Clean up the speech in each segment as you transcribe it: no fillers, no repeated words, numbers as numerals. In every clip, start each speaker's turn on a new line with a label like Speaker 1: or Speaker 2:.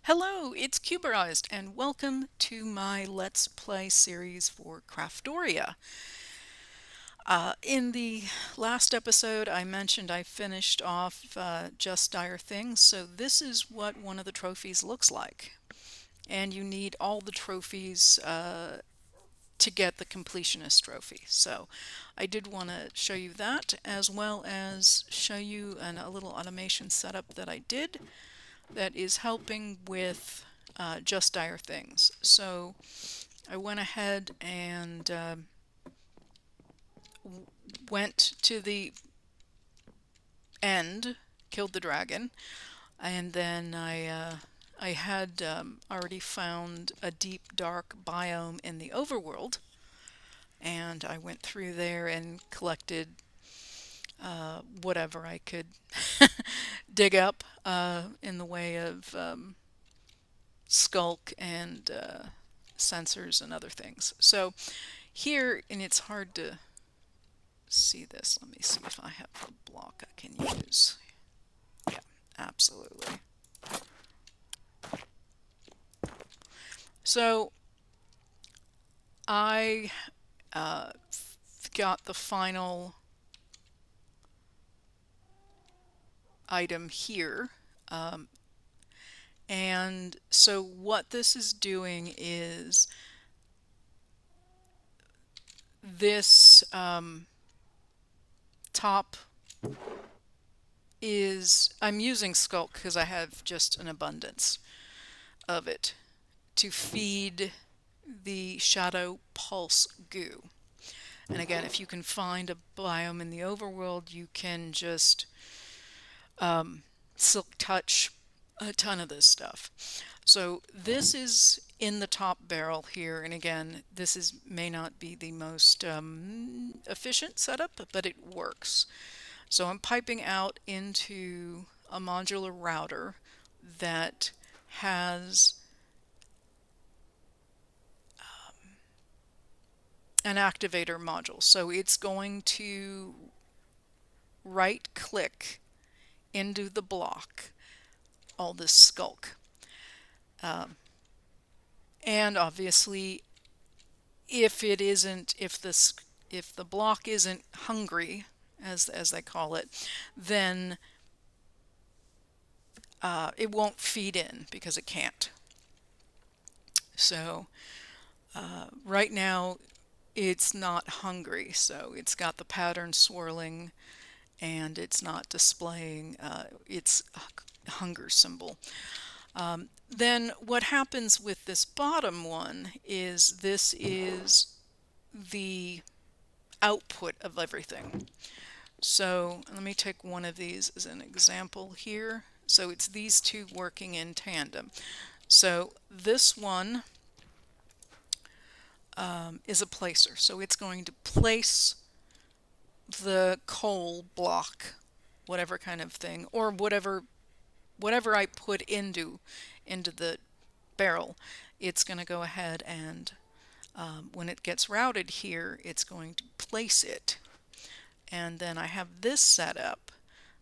Speaker 1: Hello, it's Cuberized, and welcome to my Let's Play series for Craftoria. In the last episode, I mentioned I finished off Just Dire Things, so this is what one of the trophies looks like. And you need all the trophies to get the completionist trophy. So I did want to show you that, as well as show you a little automation setup that I did that is helping with Just Dire Things. So I went ahead and went to the end, killed the dragon, and then I had already found a deep dark biome in the overworld, and I went through there and collected whatever I could dig up in the way of skulk and sensors and other things. So here, and it's hard to see this. Let me see if I have a block I can use. Yeah, absolutely. So I got the final item here. And so what this is doing is this top is, I'm using skulk because I have just an abundance of it to feed the shadow pulse goo. And again, if you can find a biome in the overworld, you can just silk touch a ton of this stuff. So this is in the top barrel here, and again, this is may not be the most efficient setup, but it works. So I'm piping out into a modular router that has an activator module. So it's going to right click into the block all this skulk. And obviously, if the block isn't hungry, as they call it, then it won't feed in because it can't. So right now it's not hungry, so it's got the pattern swirling and it's not displaying its hunger symbol. Then what happens with this bottom one is this is the output of everything. So let me take one of these as an example here. So it's these two working in tandem. So this one is a placer. So it's going to place the coal block, whatever kind of thing, or whatever I put into the barrel. It's going to go ahead and when it gets routed here, it's going to place it. And then I have this set up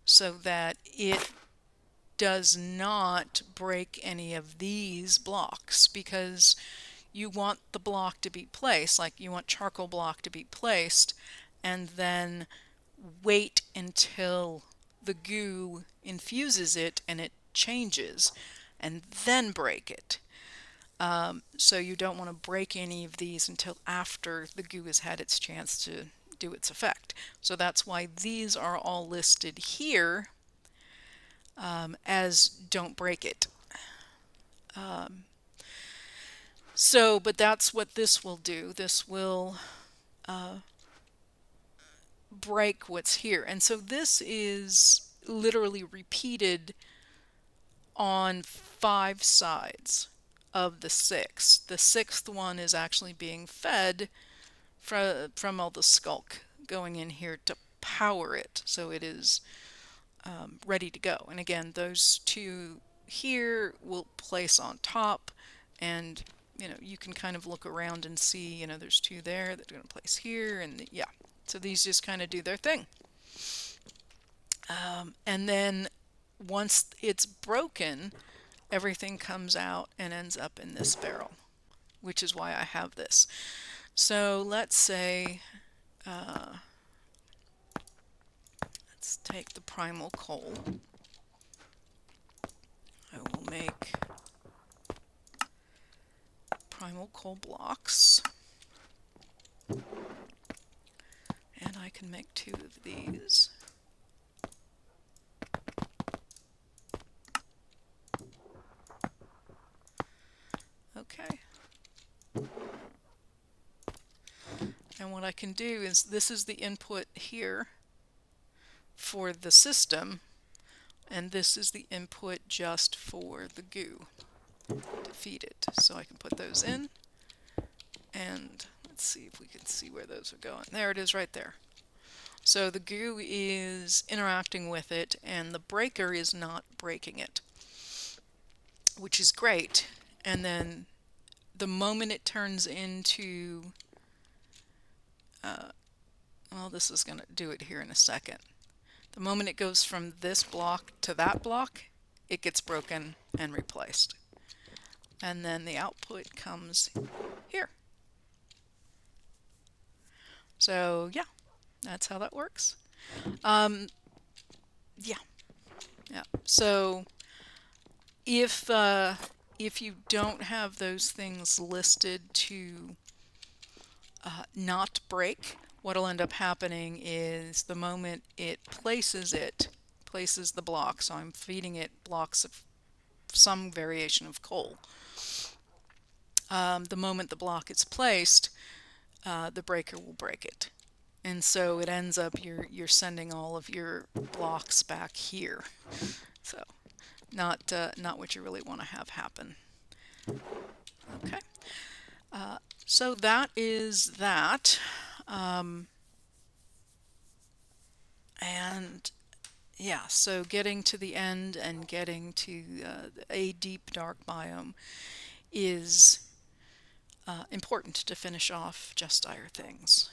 Speaker 1: so that it does not break any of these blocks, because you want the block to be placed, like you want charcoal block to be placed, and then wait until the goo infuses it and it changes, and then break it. So you don't want to break any of these until after the goo has had its chance to do its effect. So that's why these are all listed here as don't break it. But that's what this will do. This will break what's here. And so this is literally repeated on 5 sides of the 6. The 6th one is actually being fed from all the skulk going in here to power it, so it is ready to go. And again, those two here will place on top, and you can kind of look around and see, there's two there that are going to place here, and yeah, so these just kind of do their thing. And then once it's broken everything comes out and ends up in this barrel, which is why I have this. So let's say, let's take the primal coal. I will make primal coal blocks. And I can make 2 of these. Okay. And what I can do is, this is the input here for the system, and this is the input just for the goo to feed it. So I can put those in, and let's see if we can see where those are going. There it is right there. So the goo is interacting with it, and the breaker is not breaking it, which is great. And then the moment it turns into, well, this is going to do it here in a second. The moment it goes from this block to that block, it gets broken and replaced. And then the output comes here. So yeah, that's how that works. Yeah. So if you don't have those things listed to not break, what'll end up happening is the moment it places the block, so I'm feeding it blocks of some variation of coal. The moment the block is placed, the breaker will break it. And so it ends up you're sending all of your blocks back here. So not what you really want to have happen. Okay. So that is that. And yeah, so getting to the end and getting to a deep dark biome is important to finish off Just Dire Things.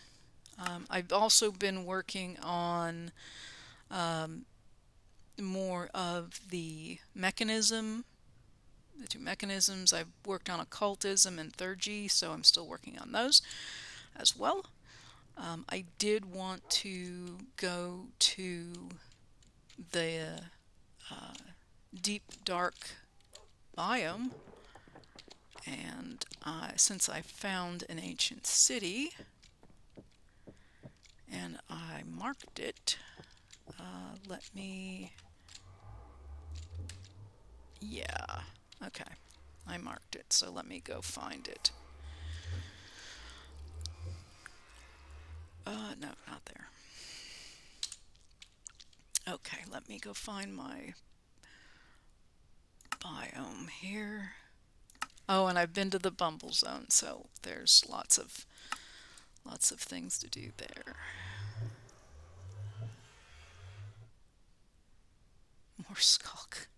Speaker 1: I've also been working on more of the two mechanisms. I've worked on occultism and Thurgy, so I'm still working on those as well. I did want to go to the deep dark biome, and since I found an ancient city and I marked it, yeah, okay, I marked it, so let me go find it. No, not there. Okay, let me go find my biome here. Oh, and I've been to the Bumble Zone, so there's lots of things to do there. More skulk.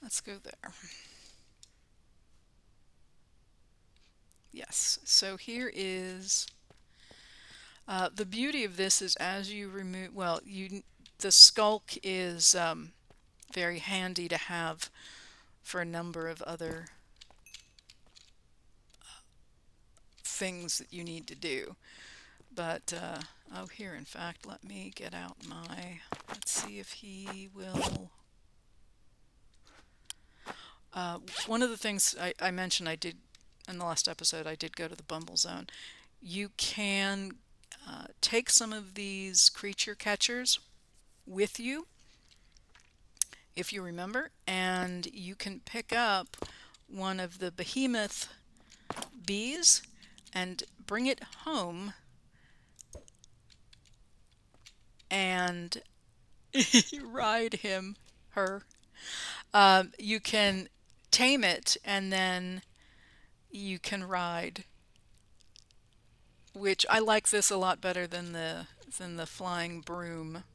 Speaker 1: Let's go there. Yes, so here is the beauty of this is as you remove, well, the skulk is very handy to have for a number of other things that you need to do. But, oh, here, in fact, let me get out let's see if he will. One of the things I mentioned I did in the last episode, I did go to the Bumble Zone. You can take some of these creature catchers with you, if you remember, and you can pick up one of the behemoth bees and bring it home and ride her. You can tame it and then you can ride, which I like this a lot better than the flying broom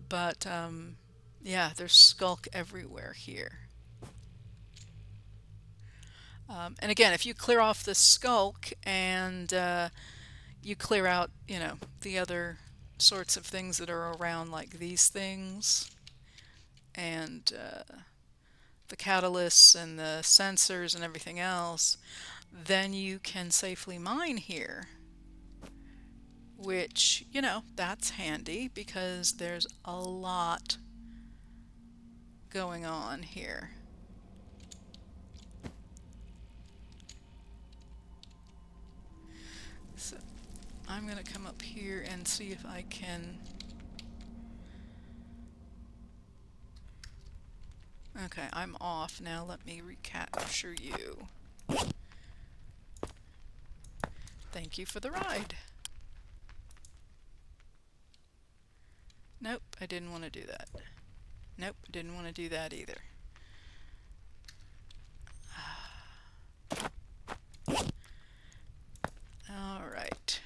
Speaker 1: But yeah, there's skulk everywhere here. And again, if you clear off the skulk and you clear out, you know, the other sorts of things that are around, like these things and the catalysts and the sensors and everything else, then you can safely mine here. Which, you know, that's handy because there's a lot going on here. So I'm going to come up here and see if I can... Okay, I'm off now. Let me recapture you. Thank you for the ride. Nope, I didn't want to do that. Nope, didn't want to do that either. All right.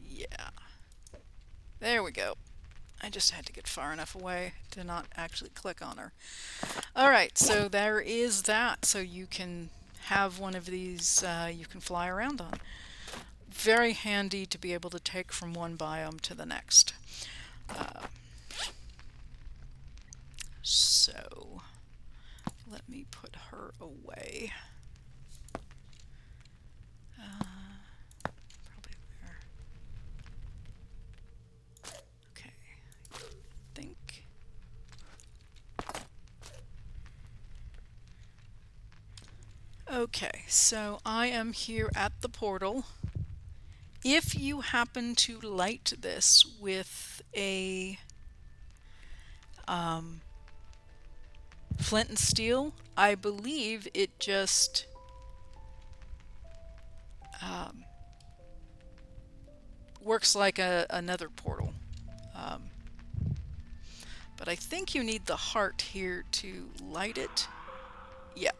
Speaker 1: Yeah. There we go. I just had to get far enough away to not actually click on her. All right, so there is that. So you can have one of these you can fly around on. Very handy to be able to take from one biome to the next. So let me put her away. Probably there. Okay, I think. Okay, so I am here at the portal. If you happen to light this with a flint and steel, I believe it just works like another portal. But I think you need the heart here to light it. Yeah.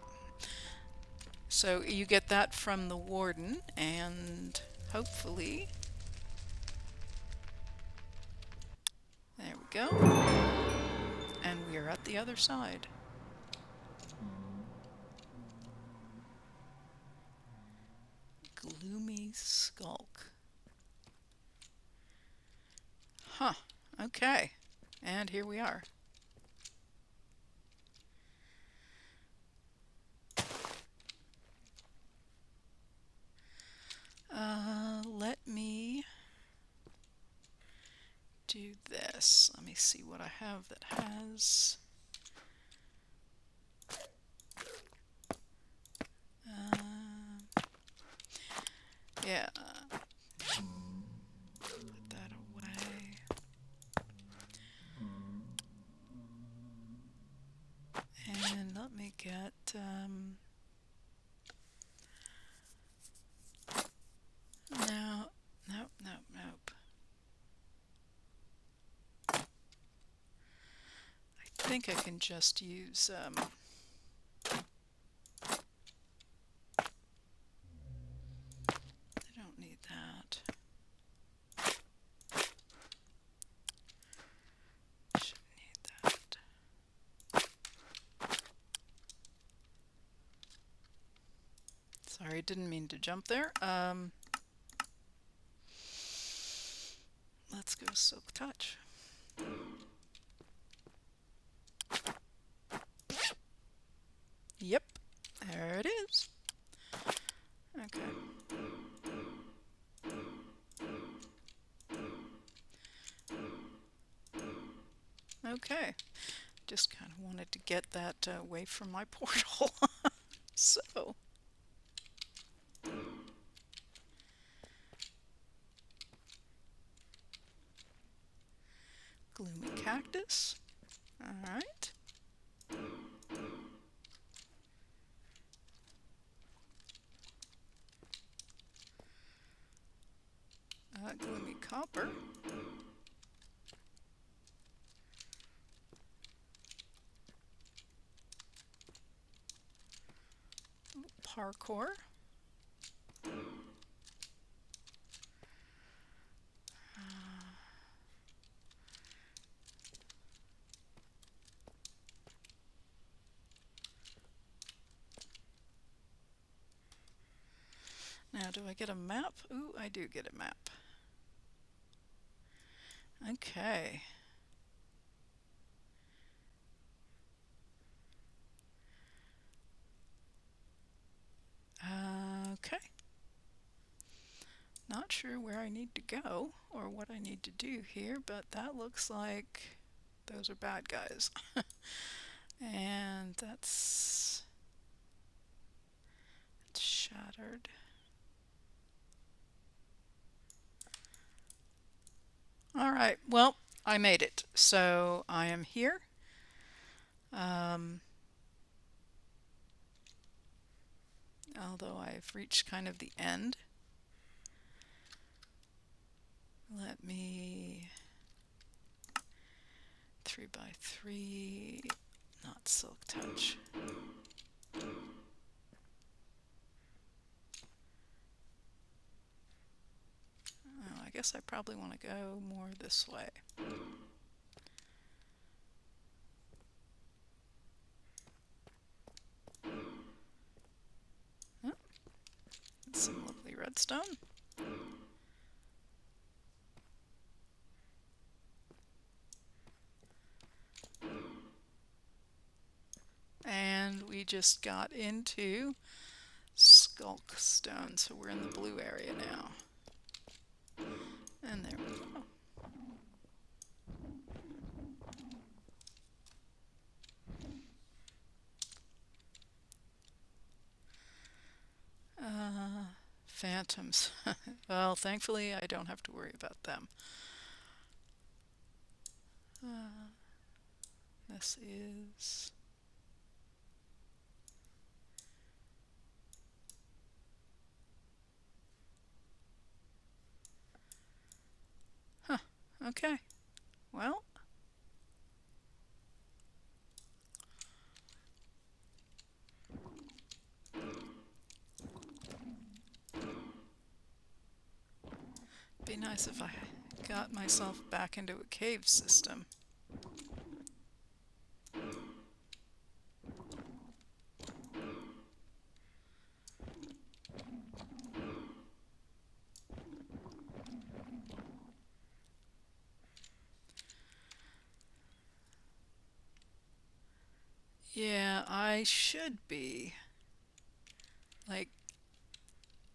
Speaker 1: So you get that from the warden, and hopefully... There we go. And we are at the other side. Gloomy skulk. Huh. Okay. And here we are. Let me do this. Let me see what I have that has... yeah. Put that away. And let me get... no, nope, nope, nope. I think I can just use... I don't need that. Shouldn't need that. Sorry, didn't mean to jump there. Let's go Silk Touch. Yep, there it is. Okay. Okay. Just kind of wanted to get that away from my portal. So. Gloomy cactus. Alright. Gloomy copper. Parkour. Now, do I get a map? Ooh, I do get a map. Okay. Okay. Not sure where I need to go or what I need to do here, but that looks like those are bad guys. And that's shattered. All right, well, I made it. So I am here. Although I've reached kind of the end. Let me 3x3, not silk touch. Oh, I guess I probably want to go more this way. Oh, some lovely redstone. And we just got into Skulk Stone, so we're in the blue area now. And there we go. Phantoms. Well, thankfully I don't have to worry about them. This is... Huh, okay. Well, be nice if I got myself back into a cave system. Yeah, I should be like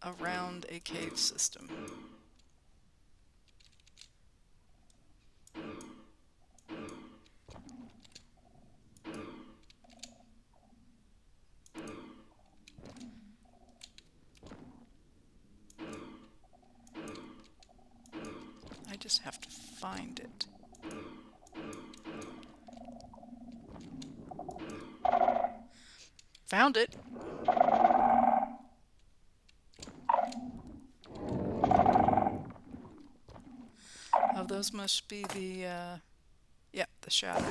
Speaker 1: around a cave system. I just have to find it. Found it. Oh, those must be the, yeah, the shattered.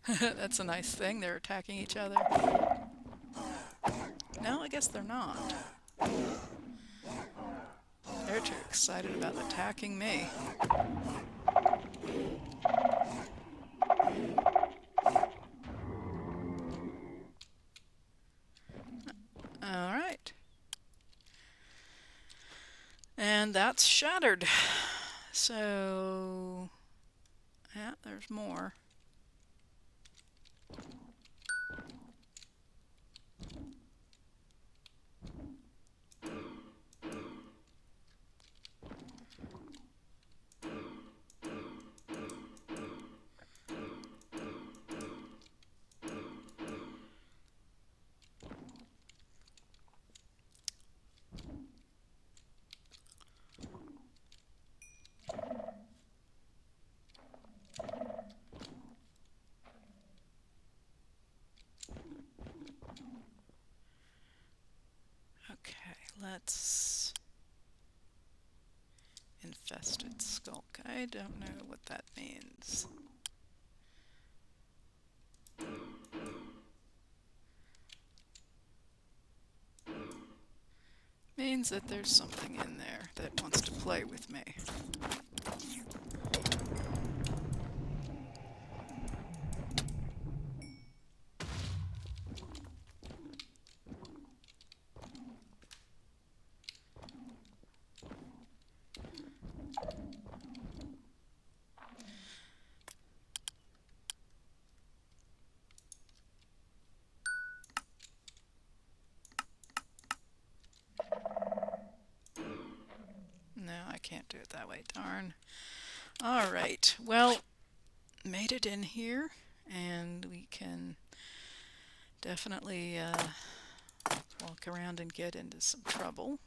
Speaker 1: That's a nice thing. They're attacking each other. No, I guess they're not. They're too excited about attacking me. All right. And that's shattered. So, yeah, there's more. Okay, let's... Infested skulk. I don't know what that means. Means that there's something in there that wants to play with me. can't do it that way. Darn. All right. Well, made it in here, and we can definitely walk around and get into some trouble.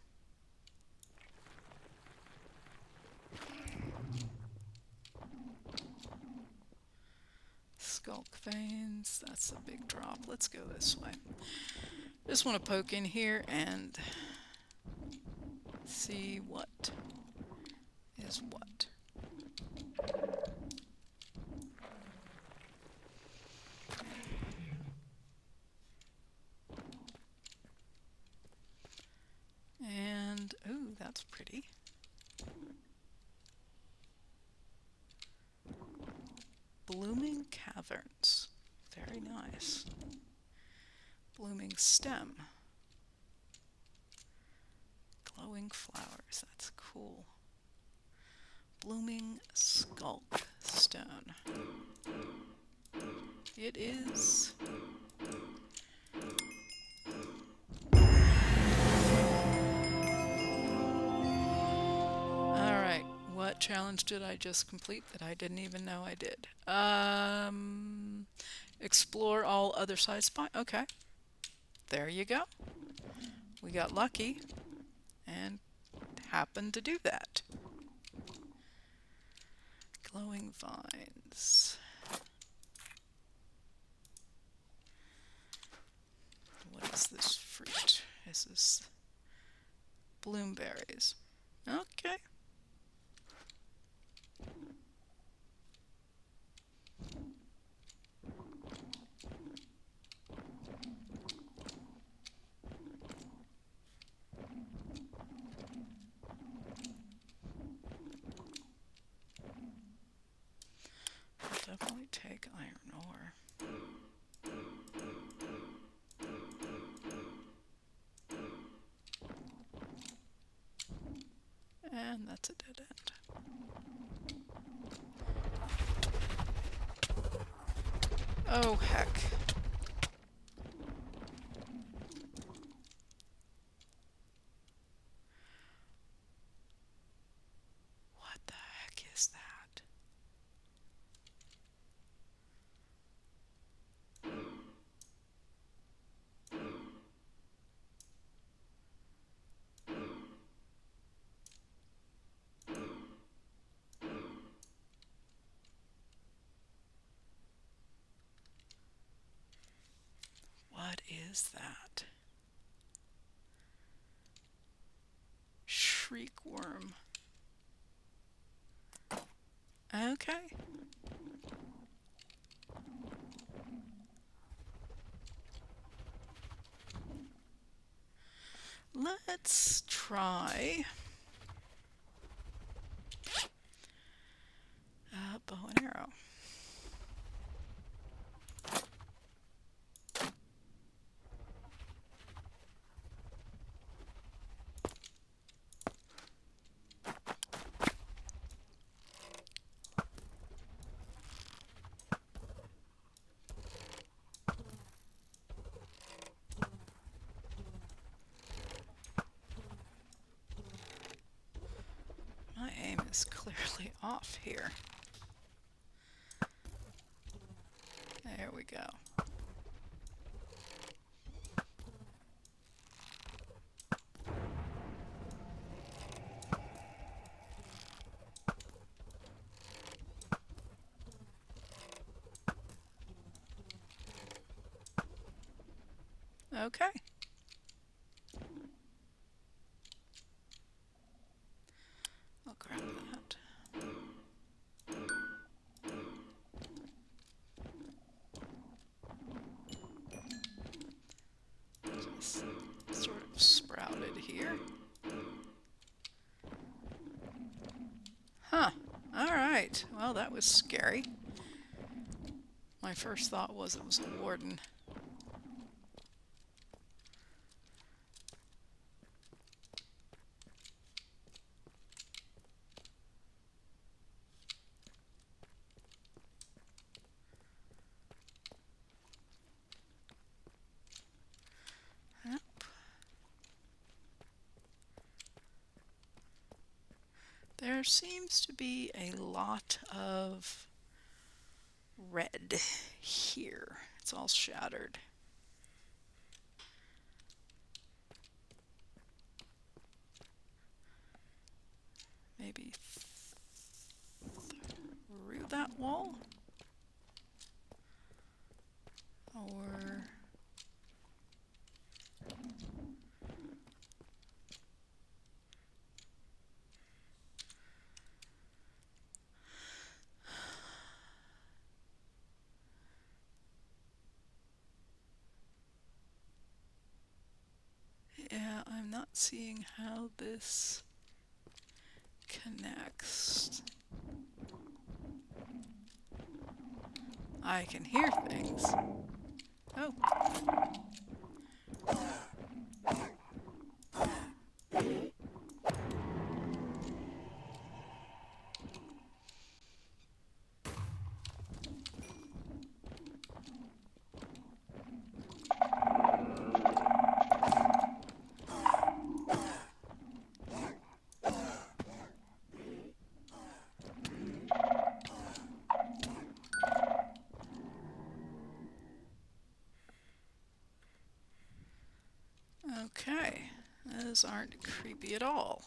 Speaker 1: Skulk veins, that's a big drop. Let's go this way. Just want to poke in here and see what is what. And, ooh, that's pretty. Blooming caverns. Very nice. Blooming stem. Glowing flowers. That's cool. Blooming skulk stone. It is. Alright, what challenge did I just complete that I didn't even know I did? Explore all Otherside spots. Okay. There you go. We got lucky and happened to do that. Glowing vines. What is this fruit? Is this bloomberries? Okay. I'll definitely take iron ore. And that's a dead end. Oh, heck. What the heck is that? What is that? Shriek worm. Okay. Let's try a bow and arrow. My aim is clearly off here. There we go. Okay. I'll grab that. Just sort of sprouted here. Huh. Alright. Well, that was scary. My first thought was it was a warden. There seems to be a lot of red here. It's all shattered. Maybe through that wall? Or... yeah, I'm not seeing how this connects. I can hear things. Oh. Okay, those aren't creepy at all.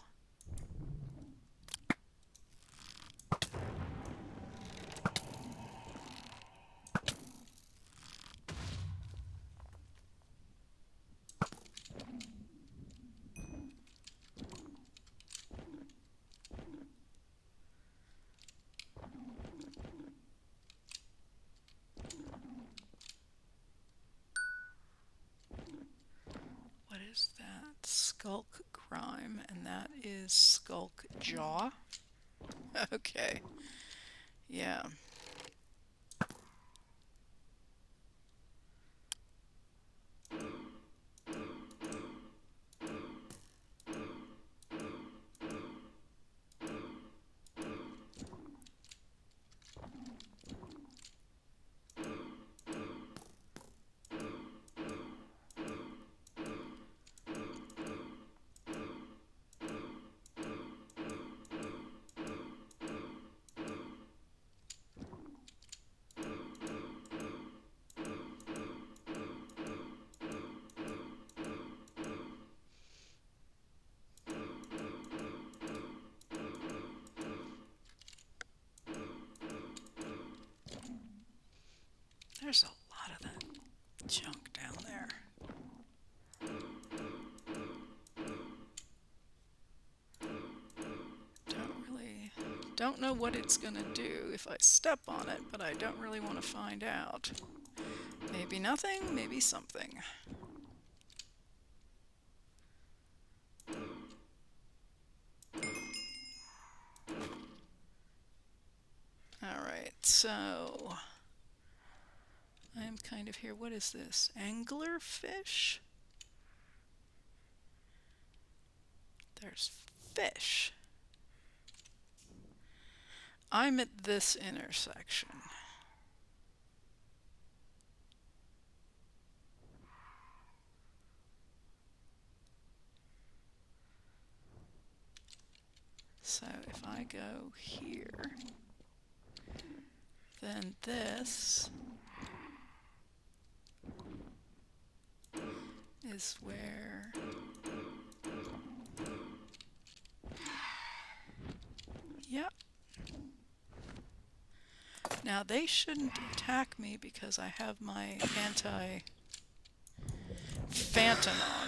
Speaker 1: What is that? Skulk Grime, and that is Skulk Jaw? Okay. Yeah. There's a lot of that junk down there. Don't know what it's gonna do if I step on it, but I don't really want to find out. Maybe nothing, maybe something. Alright, so I'm kind of here. What is this? Anglerfish? There's fish. I'm at this intersection. So if I go here, then this is where... Yep. Now they shouldn't attack me because I have my anti-phantom on.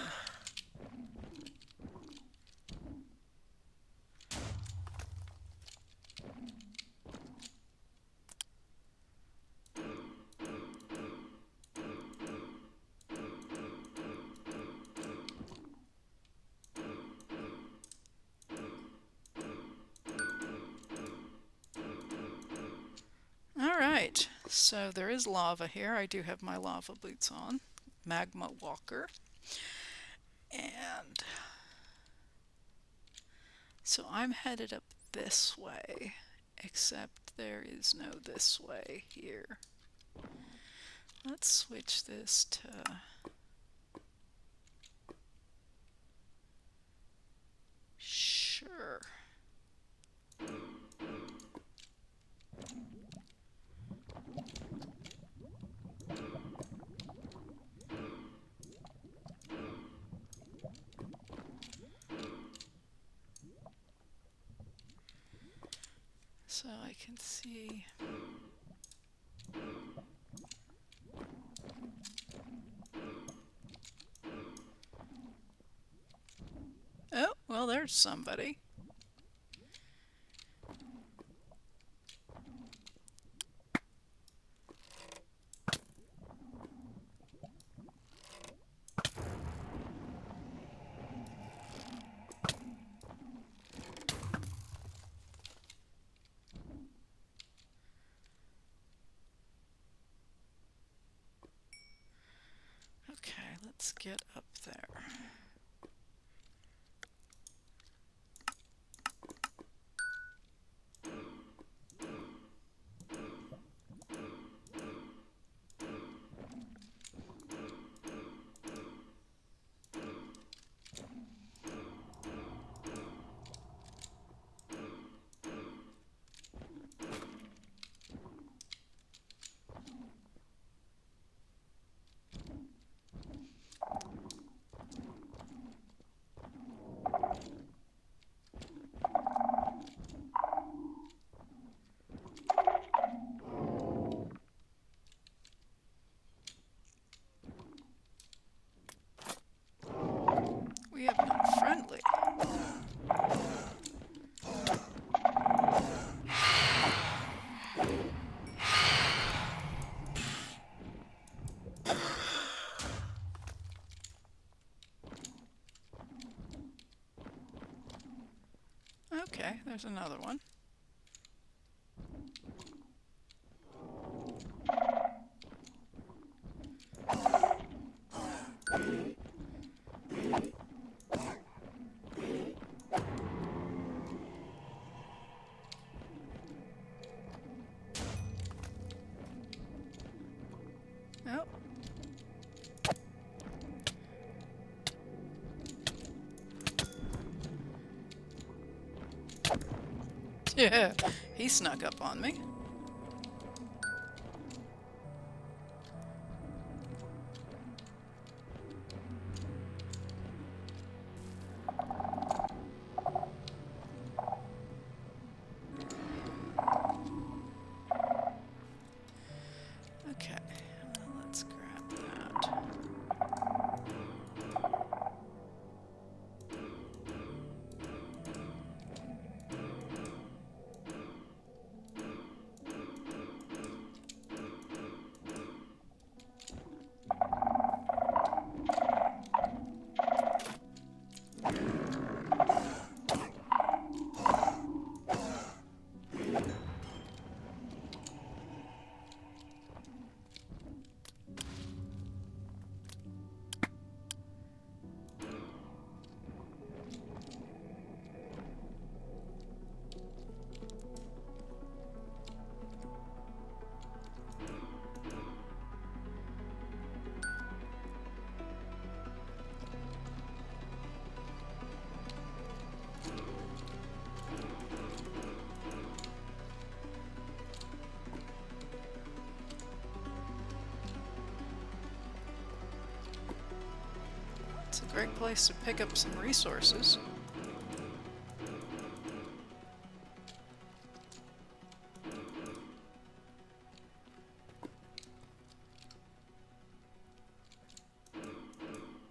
Speaker 1: Alright, so there is lava here. I do have my lava boots on. Magma Walker. And so I'm headed up this way, except there is no this way here. Let's switch this to... Sure. So I can see. Oh, well, there's somebody. Okay, let's get up there. We have none friendly. Okay, there's another one. Oh. Yeah, he snuck up on me. Okay, let's grab that. It's a great place to pick up some resources.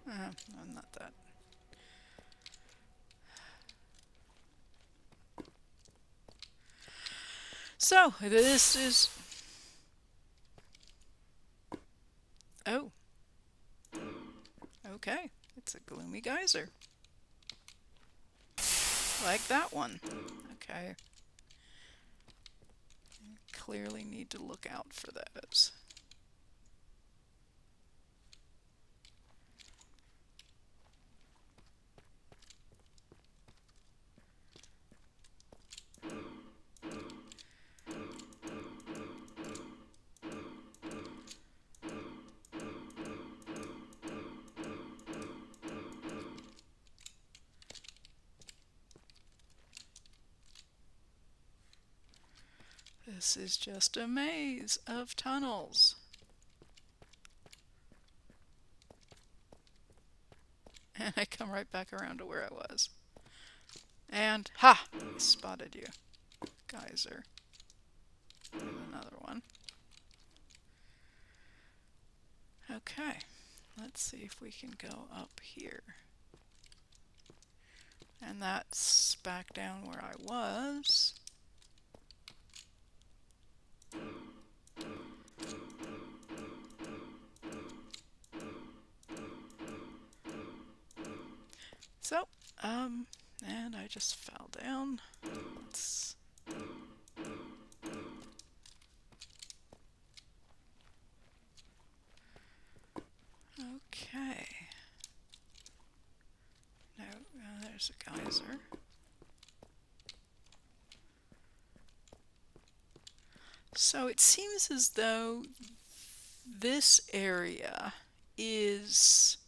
Speaker 1: No, not that. So, this is... Oh. Okay, it's a gloomy geyser. Like that one. Okay. Clearly need to look out for those. This is just a maze of tunnels. And I come right back around to where I was. And, ha! I spotted you. Geyser. There's another one. Okay, let's see if we can go up here. And that's back down where I was. So, and I just fell down. Let's okay. No, there's a geyser. So it seems as though this area is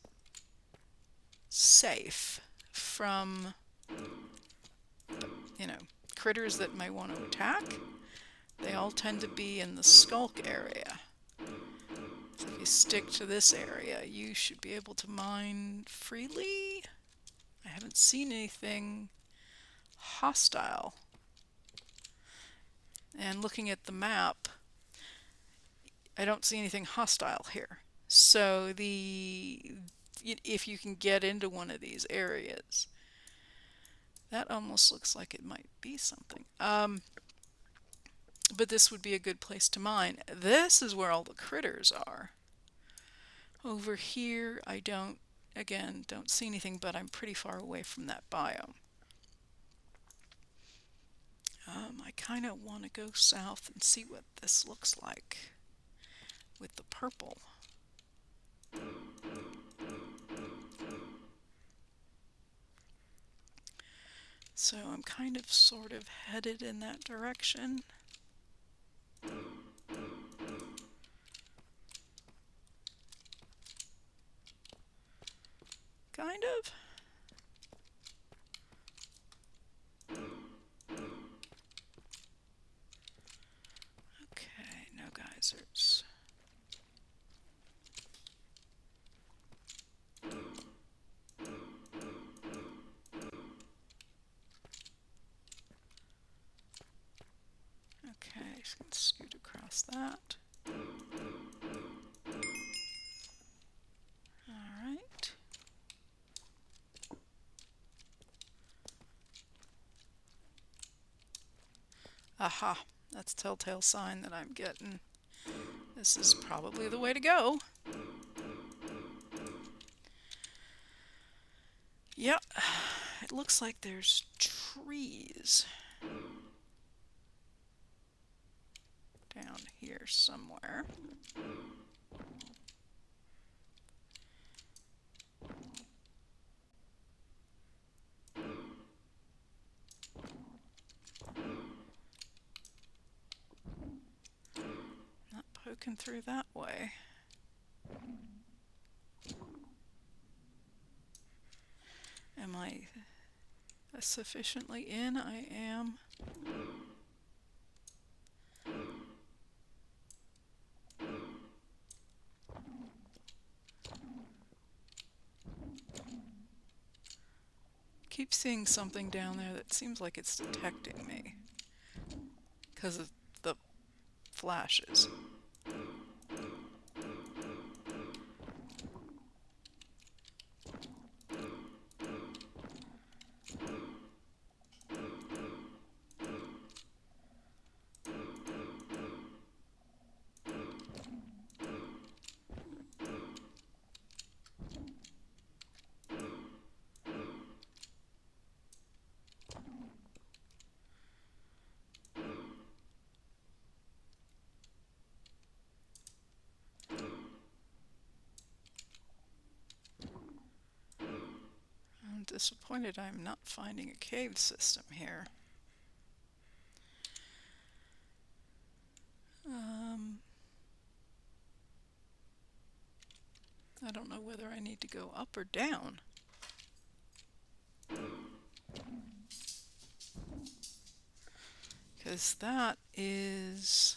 Speaker 1: safe from, you know, critters that may want to attack. They all tend to be in the skulk area. So if you stick to this area, you should be able to mine freely. I haven't seen anything hostile. And looking at the map, I don't see anything hostile here. So if you can get into one of these areas, that almost looks like it might be something. But this would be a good place to mine. This is where all the critters are. Over here, I don't see anything, but I'm pretty far away from that biome. I kind of want to go south and see what this looks like with the purple. So I'm kind of sort of headed in that direction. Kind of. Okay, no geysers. Okay, just gonna scoot across that. Alright. Aha, that's a telltale sign that I'm getting. This is probably the way to go. Yep, it looks like there's trees down here somewhere. Not poking through that way. Am I sufficiently in? I am. Keep seeing something down there that seems like it's detecting me because of the flashes. I'm disappointed I'm not finding a cave system here. I don't know whether I need to go up or down. Because that is...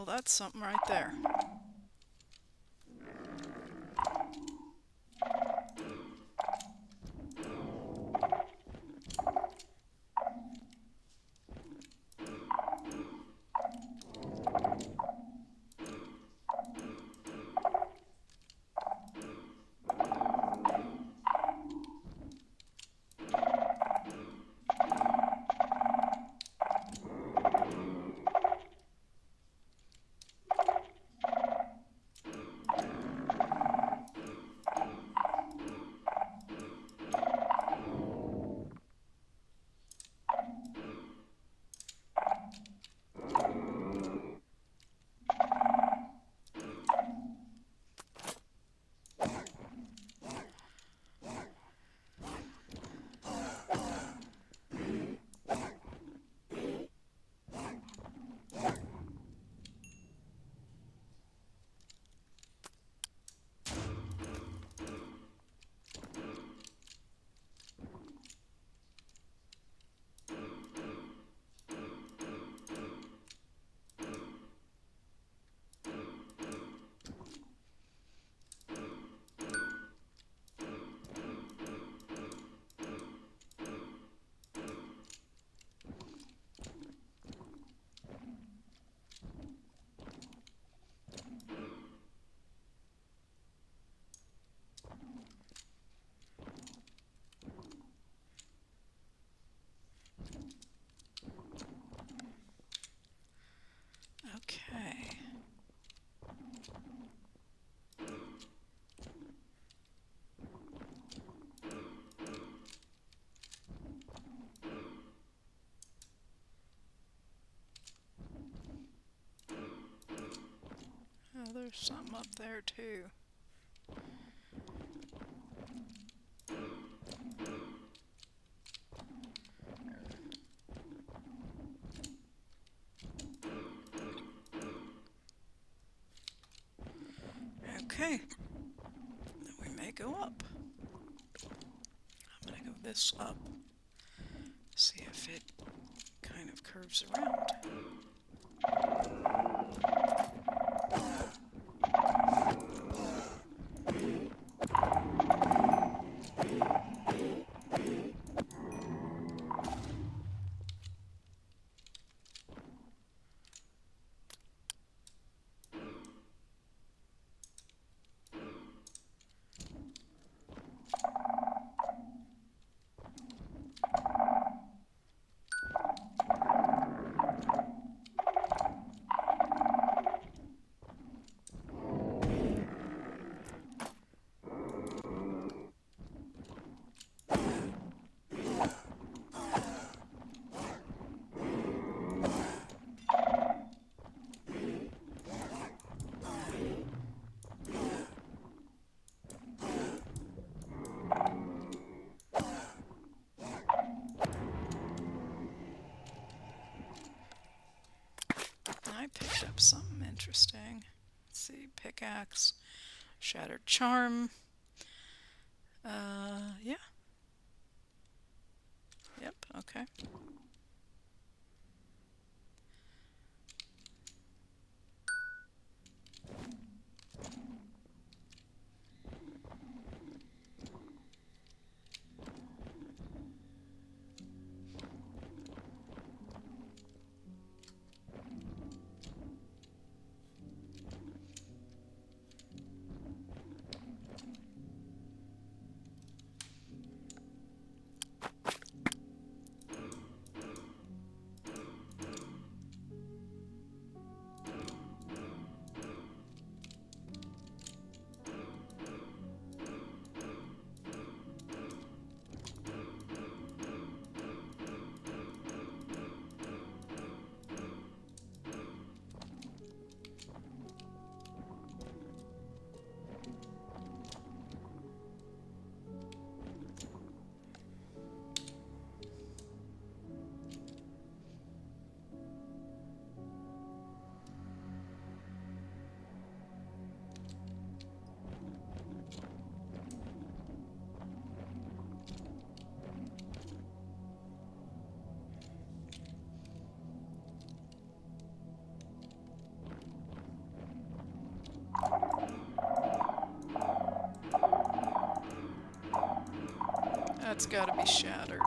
Speaker 1: Well, that's something right there. Okay. Oh, there's something up there too. Okay. Then we may go up. I'm going to go this up. See if it kind of curves around. I picked up something interesting. Let's see, pickaxe, shattered charm. Yeah. Yep, okay. That's got to be shattered.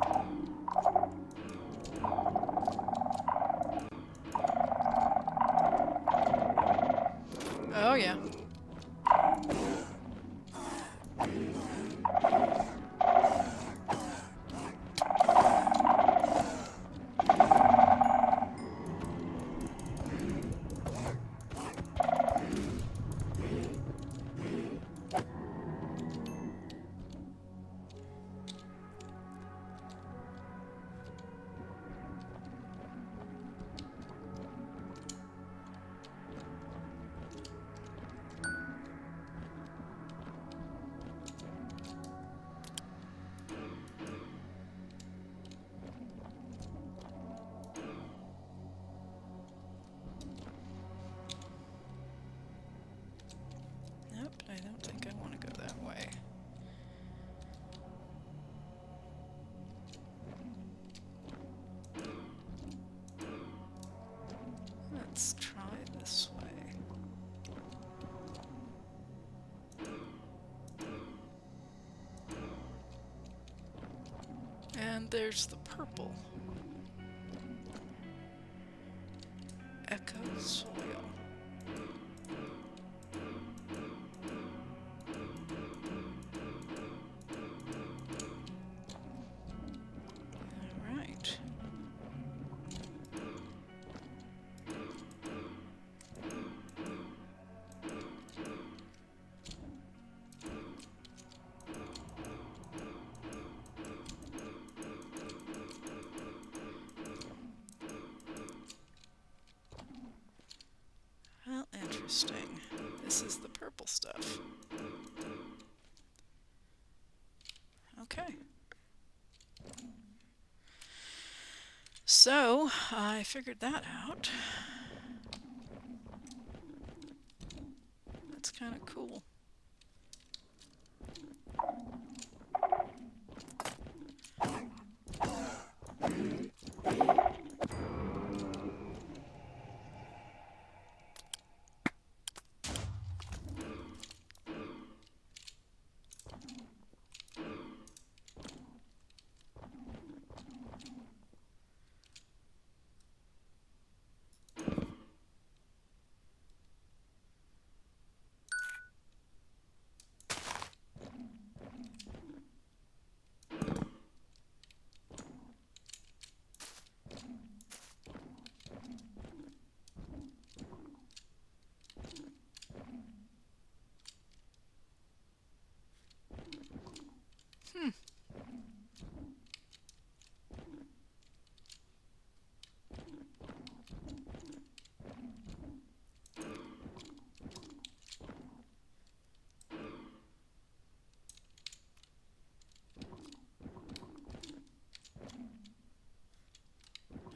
Speaker 1: Oh yeah. Nope, I don't think I want to go that way. Let's try this way. And there's the purple. Echo soil. All right. Well, interesting. This is the purple stuff. Okay. So, I figured that out. That's kind of cool.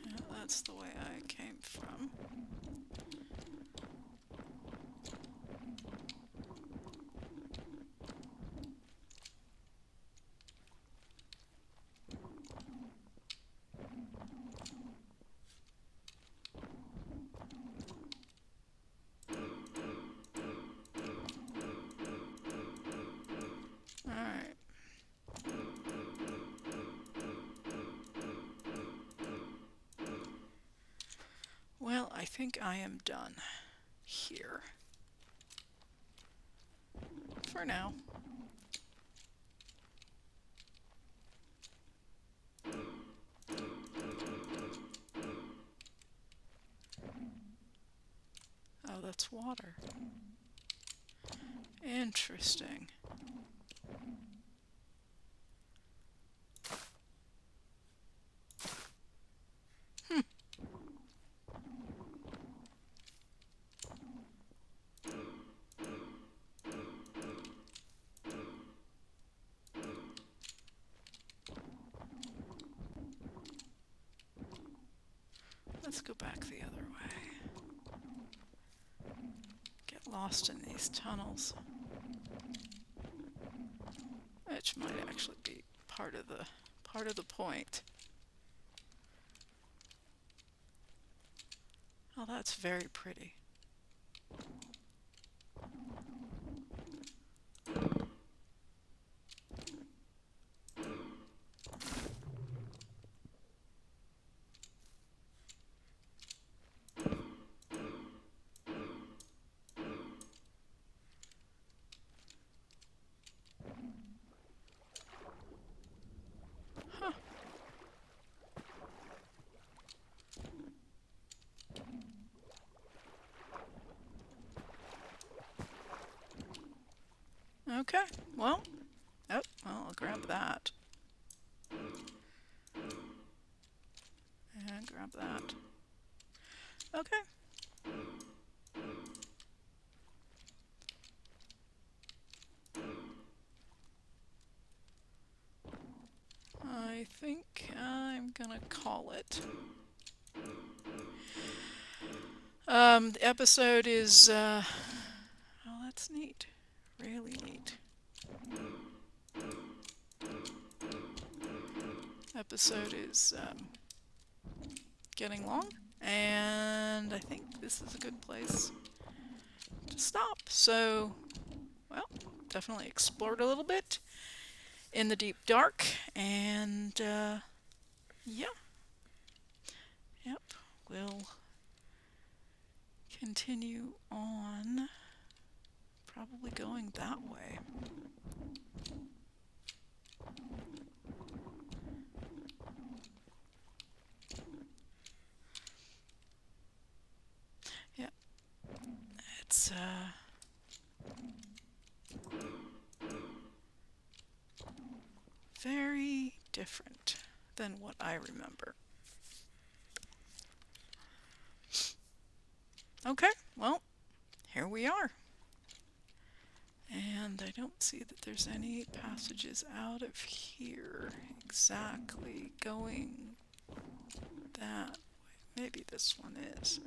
Speaker 1: Yeah, that's the way I came from. All right. Well, I think I am done here for now. Oh, that's water. Interesting. Let's go back the other way. Get lost in these tunnels. Which might actually be part of the point. Oh, that's very pretty. Okay, well, oh, well, I'll grab that. And grab that. Okay. I think I'm gonna call it. The episode is, oh, that's neat. Really neat. Episode is getting long, and I think this is a good place to stop. So, well, definitely explored a little bit in the deep dark, and yeah, yep, we'll continue on, probably going that way. Yeah, it's very different than what I remember. Okay, well, here we are. And I don't see that there's any passages out of here exactly going that way. Maybe this one is.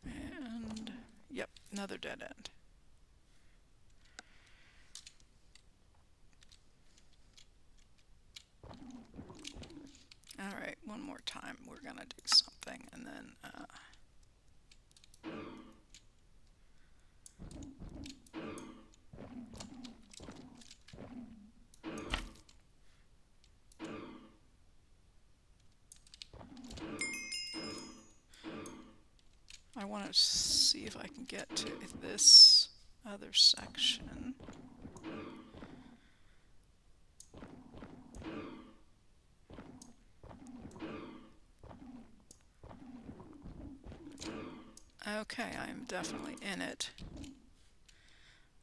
Speaker 1: And, yep, another dead end. Alright, one more time. We're gonna do something, and then, I want to see if I can get to this other section. Okay, I'm definitely in it.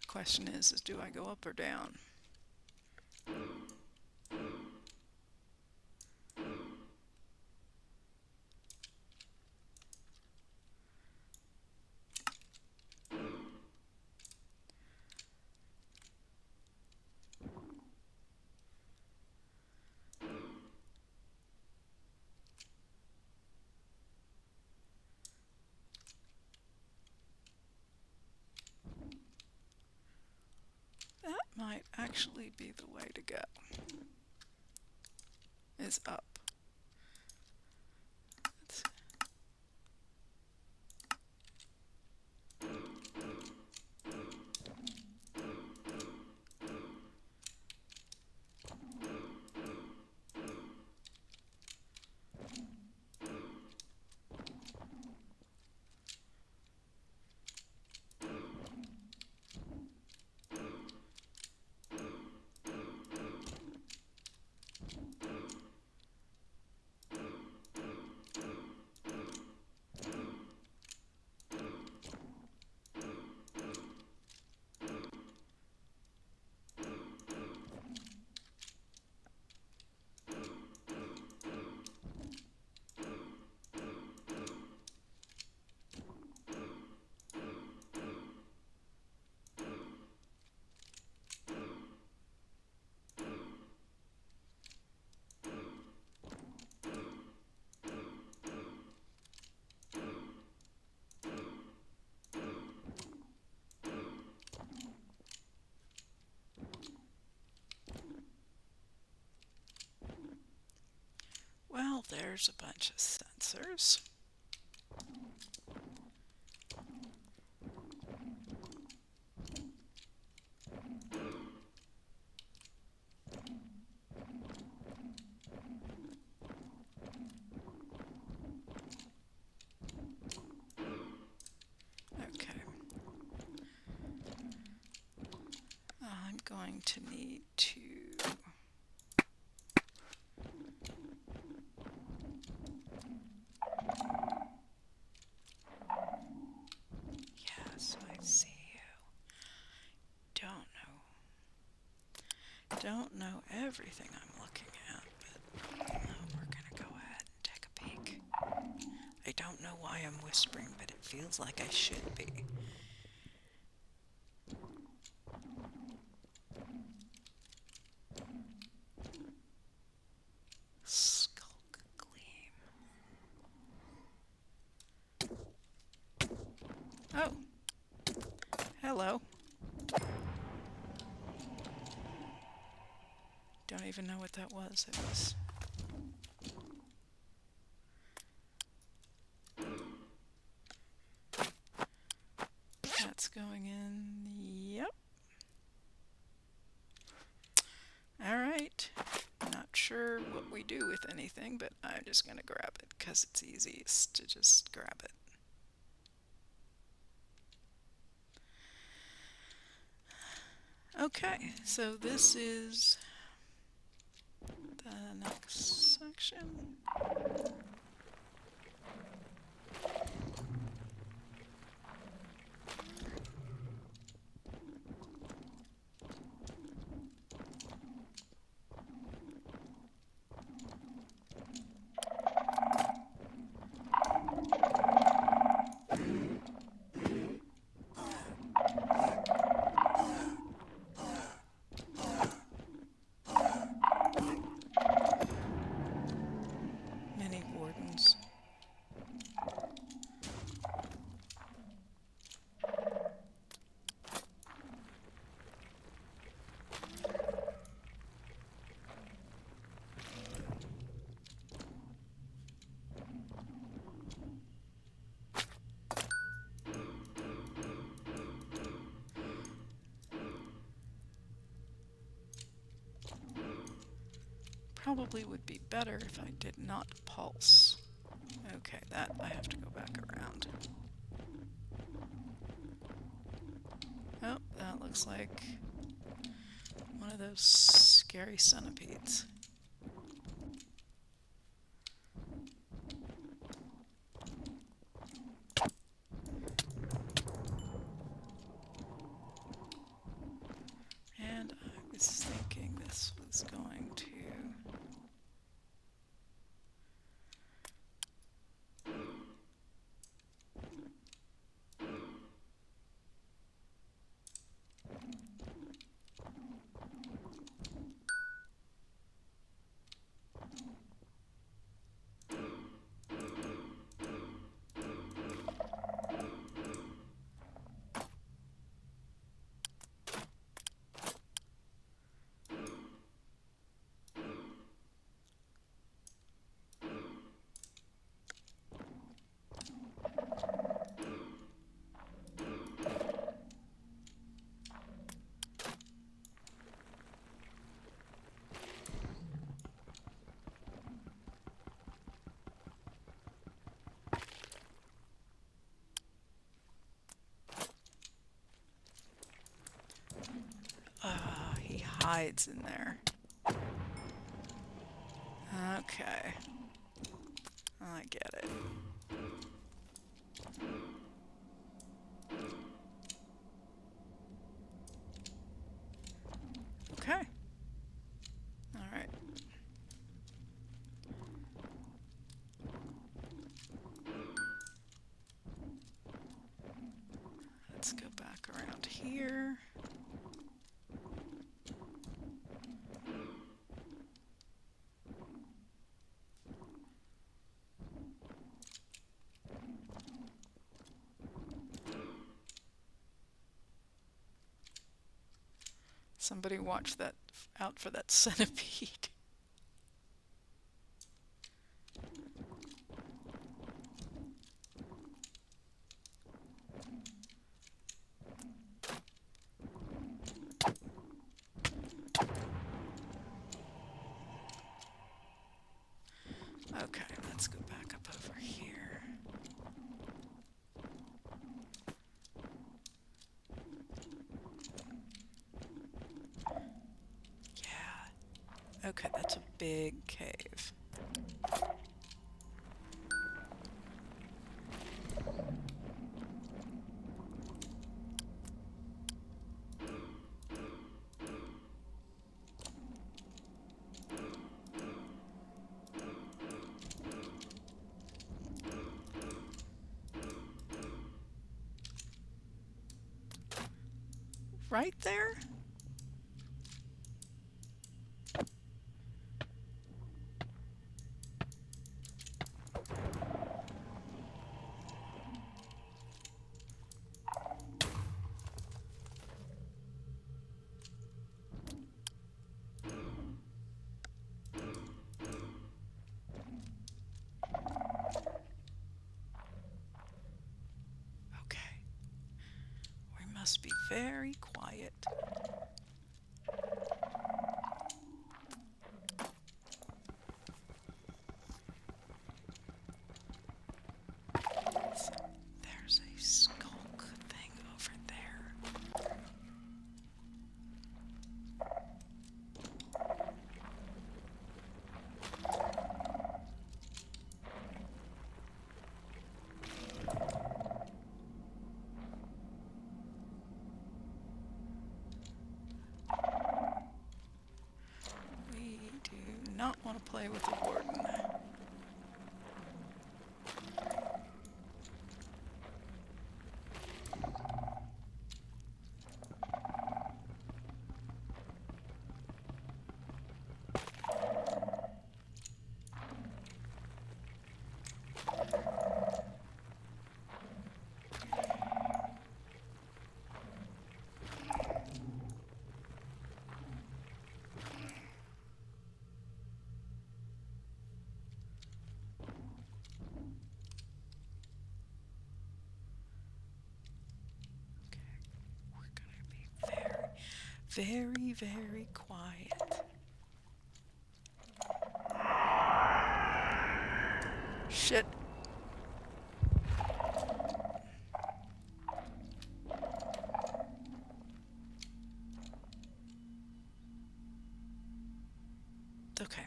Speaker 1: The question is do I go up or down? That might actually be the way to go. Is up. Let's Well, there's a bunch of sensors. I'm going to need to yes, I see you. Don't know everything I'm looking at, but we're gonna go ahead and take a peek. I don't know why I'm whispering, but it feels like I should be. Skulk gleam. Oh. Hello. Don't even know what that was. It was... That's going in. Yep. Alright. Not sure what we do with anything, but I'm just going to grab it because it's easiest to just grab it. Okay, so this is the next section. Many wardens. Probably would be better if I did not pulse. Okay, that I have to go back around. Oh, that looks like one of those scary centipedes. And I was thinking this was going to... he hides in there. Okay. I get it. Okay. Alright. Let's go back around here. Somebody watch that out for that centipede. Okay, let's go back up over here. Okay, that's a big cave. Right there? Okay. We must be very quiet. There's a skulk thing over there. We do not want to play with the warden. We're gonna be very, very quiet. Shit. Okay.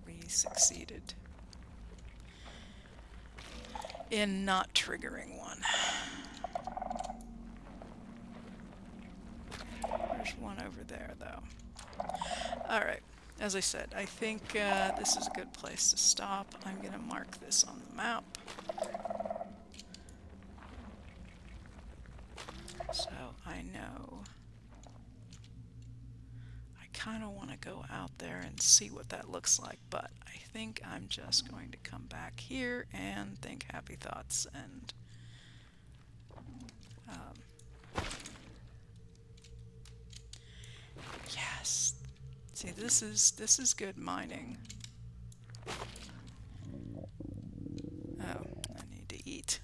Speaker 1: We succeeded in not triggering one. There's one over there, though. Alright, as I said, I think this is a good place to stop. I'm going to mark this on the map. So I know. I kind of want to go out there and see what that looks like, but I think I'm just going to come back here and think happy thoughts and yes. See, this is good mining. Oh, I need to eat.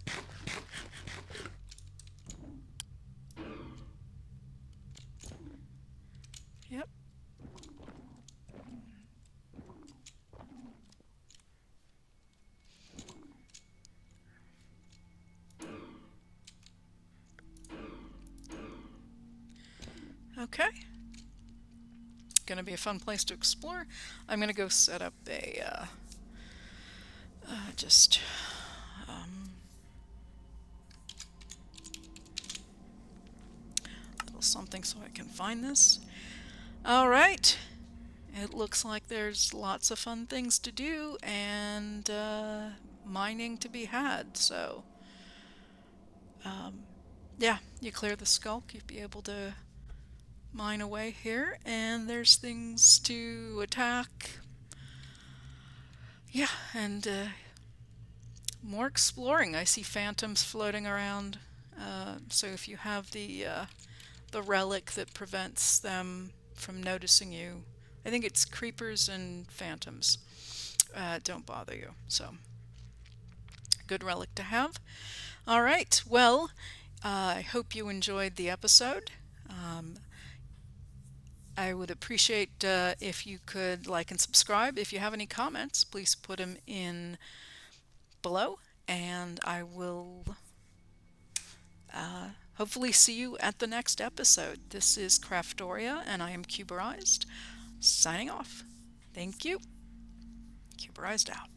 Speaker 1: Yep. Okay. Gonna be a fun place to explore. I'm gonna go set up a just a little something so I can find this. All right. It looks like there's lots of fun things to do and mining to be had. So yeah, you clear the skulk, you'd be able to mine away here, and there's things to attack. Yeah, and more exploring. I see phantoms floating around. So if you have the relic that prevents them from noticing you, I think it's creepers and phantoms. Don't bother you. So good relic to have. All right. Well, I hope you enjoyed the episode. I would appreciate if you could like and subscribe. If you have any comments, please put them in below, and I will hopefully see you at the next episode. This is Craftoria, and I am Cuberized. Signing off. Thank you. Cuberized out.